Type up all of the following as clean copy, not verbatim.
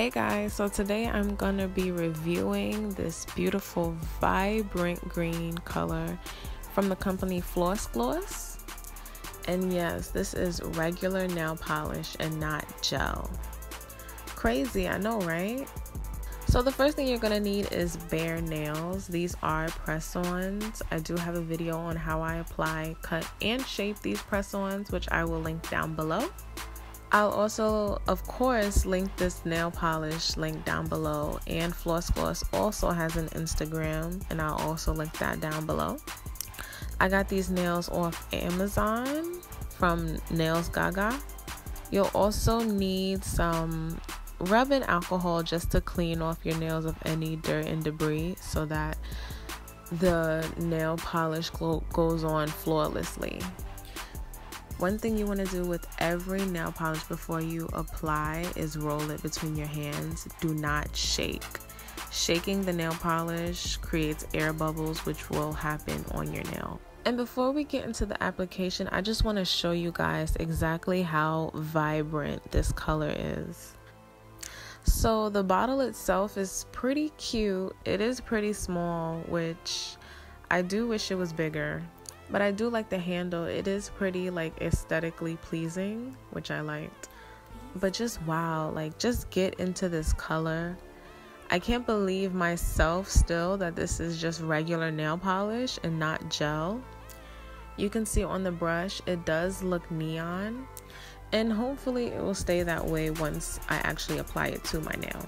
Hey guys, so today I'm gonna be reviewing this beautiful vibrant green color from the company Floss. And yes, this is regular nail polish and not gel. Crazy, I know, right? So the first thing you're gonna need is bare nails. These are press-ons. I do have a video on how I apply, cut, and shape these press-ons, which I will link down below. I'll also, of course, link this nail polish link down below, and Floss also has an Instagram, and I'll also link that down below. I got these nails off Amazon from Nails Gaga. You'll also need some rubbing alcohol just to clean off your nails of any dirt and debris so that the nail polish goes on flawlessly. One thing you want to do with every nail polish before you apply is roll it between your hands. Do not shake. Shaking the nail polish creates air bubbles, which will happen on your nail. And before we get into the application, I just want to show you guys exactly how vibrant this color is. So the bottle itself is pretty cute. It is pretty small, which I do wish it was bigger. But I do like the handle. It is pretty aesthetically pleasing, which I liked. But just wow, just get into this color. I can't believe myself still that this is just regular nail polish and not gel. You can see on the brush, it does look neon. And hopefully it will stay that way once I actually apply it to my nail.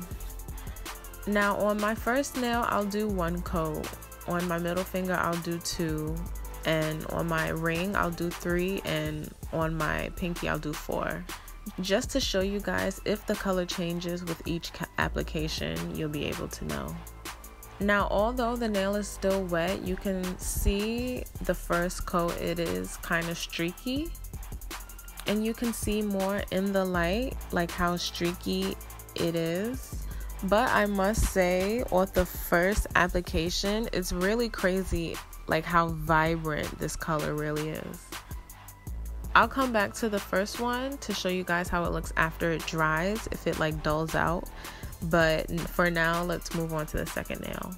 Now on my first nail, I'll do 1 coat. On my middle finger, I'll do 2. And on my ring I'll do 3, and on my pinky I'll do 4, just to show you guys if the color changes with each application. You'll be able to know. Now although the nail is still wet, you can see the first coat, it is kind of streaky, and you can see more in the light how streaky it is. But I must say, with the first application, it's really crazy how vibrant this color really is. I'll come back to the first one to show you guys how it looks after it dries, if it dulls out. But for now, let's move on to the second nail.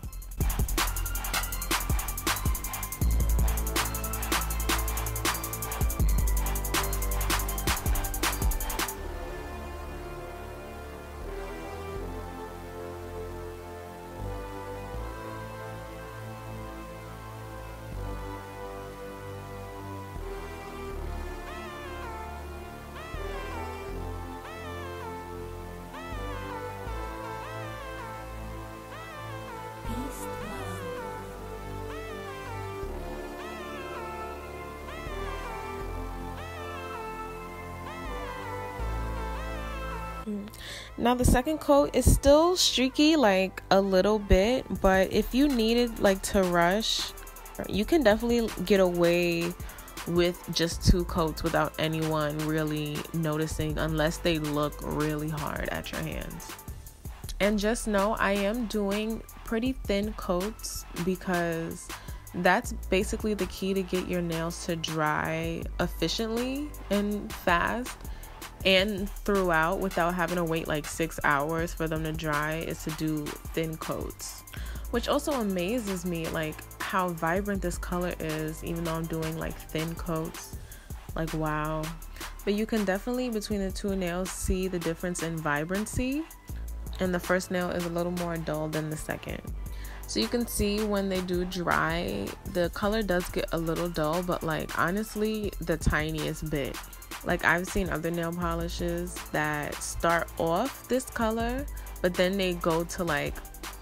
Now the second coat is still streaky a little bit, but if you needed to rush, you can definitely get away with just 2 coats without anyone really noticing, unless they look really hard at your hands. And just know I am doing pretty thin coats because that's basically the key to get your nails to dry efficiently and fast and throughout without having to wait 6 hours for them to dry, is to do thin coats. Which also amazes me, how vibrant this color is, even though I'm doing thin coats. Wow. But you can definitely, between the 2 nails, see the difference in vibrancy, and the first nail is a little more dull than the second. So you can see when they do dry, the color does get a little dull, but honestly, the tiniest bit. I've seen other nail polishes that start off this color, but then they go to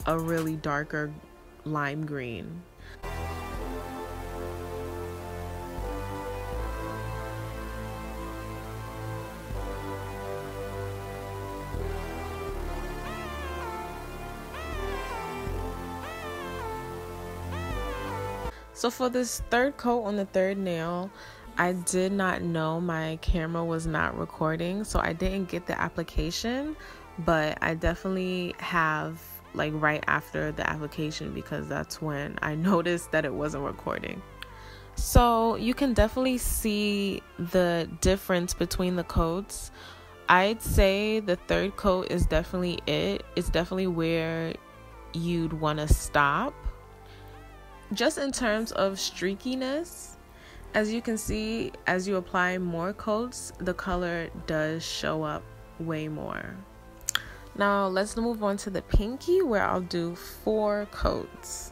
a really darker lime green. So for this third coat on the third nail, I did not know my camera was not recording, so I didn't get the application, but I definitely have right after the application, because that's when I noticed that it wasn't recording. So you can definitely see the difference between the coats. I'd say the third coat is definitely it. It's definitely where you'd want to stop. Just in terms of streakiness, as you can see, as you apply more coats, the color does show up way more. Now let's move on to the pinky, where I'll do 4 coats.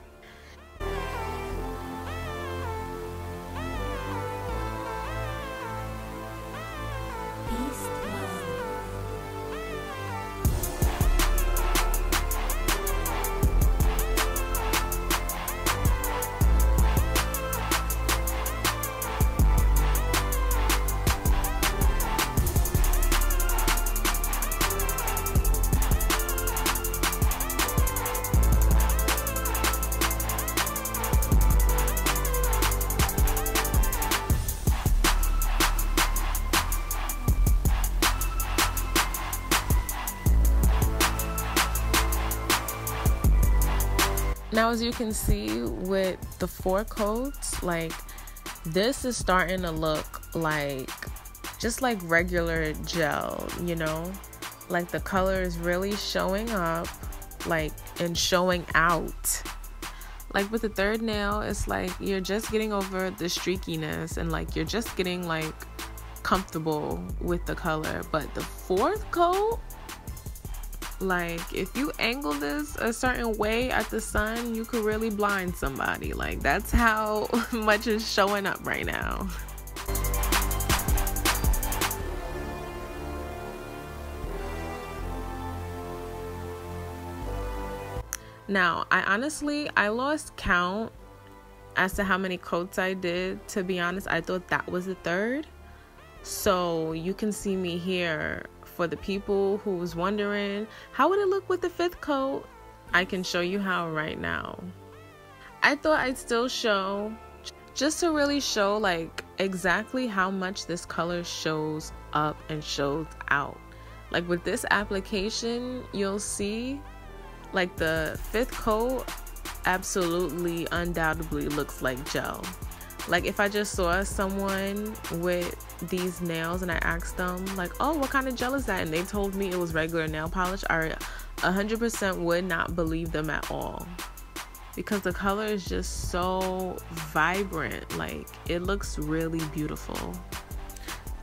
Now, as you can see with the 4 coats, like, this is starting to look like just like regular gel, you know? Like, the color is really showing up, like, and showing out. Like, with the third nail, it's like you're just getting over the streakiness and, like, you're just getting, like, comfortable with the color. But the 4th coat, like, if you angle this a certain way at the sun, you could really blind somebody. Like, that's how much is showing up right now. Now, I lost count as to how many coats I did. To be honest, I thought that was the 3rd. So you can see me here. For the people who was wondering, how would it look with the 5th coat? I can show you how right now. I thought I'd still show, just to really show, like, exactly how much this color shows up and shows out. Like, with this application, you'll see, like, the 5th coat absolutely, undoubtedly looks like gel. Like, if I just saw someone with these nails and I asked them, like, oh, what kind of gel is that? And they told me it was regular nail polish, I 100% would not believe them at all. Because the color is just so vibrant. Like, it looks really beautiful.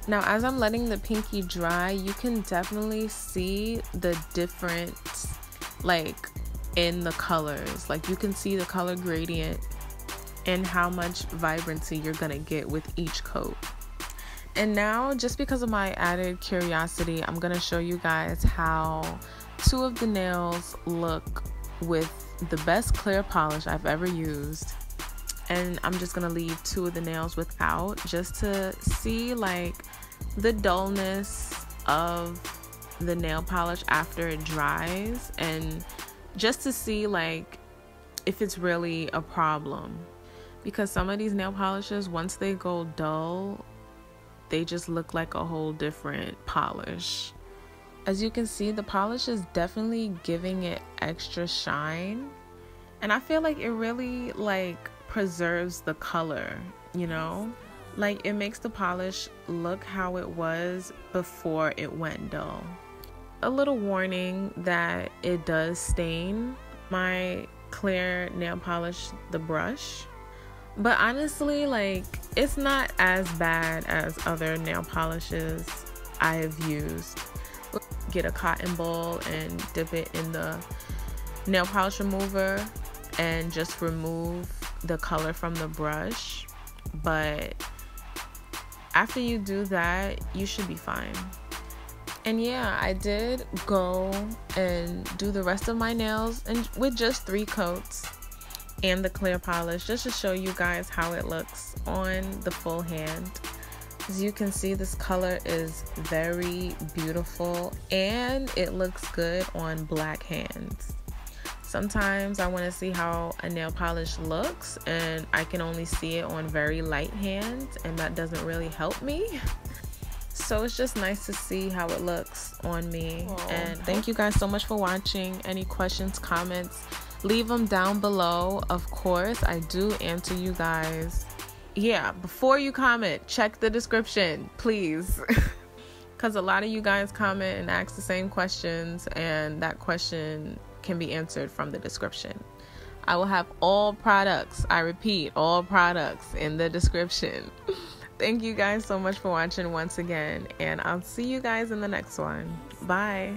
Now, as I'm letting the pinky dry, you can definitely see the difference, like, in the colors. Like, you can see the color gradient and how much vibrancy you're gonna get with each coat. And now, just because of my added curiosity, I'm gonna show you guys how 2 of the nails look with the best clear polish I've ever used. And I'm just gonna leave 2 of the nails without, just to see, like, the dullness of the nail polish after it dries, and just to see, like, if it's really a problem. Because some of these nail polishes, once they go dull, they just look like a whole different polish. As you can see, the polish is definitely giving it extra shine. And I feel like it really, like, preserves the color, you know? Like, it makes the polish look how it was before it went dull. A little warning that it does stain my clear nail polish, the brush. But honestly, like, it's not as bad as other nail polishes I have used. Get a cotton ball and dip it in the nail polish remover and just remove the color from the brush. But after you do that, you should be fine. And yeah, I did go and do the rest of my nails and with just 3 coats and the clear polish, just to show you guys how it looks on the full hand. As you can see, this color is very beautiful and it looks good on black hands. Sometimes I want to see how a nail polish looks and I can only see it on very light hands, and that doesn't really help me. So it's just nice to see how it looks on me. And thank you guys so much for watching. Any questions, comments, leave them down below. Of course, I do answer you guys. Yeah, before you comment, check the description, please. because a lot of you guys comment and ask the same questions, and that question can be answered from the description. I will have all products, I repeat, all products in the description. Thank you guys so much for watching once again, and I'll see you guys in the next one. Bye.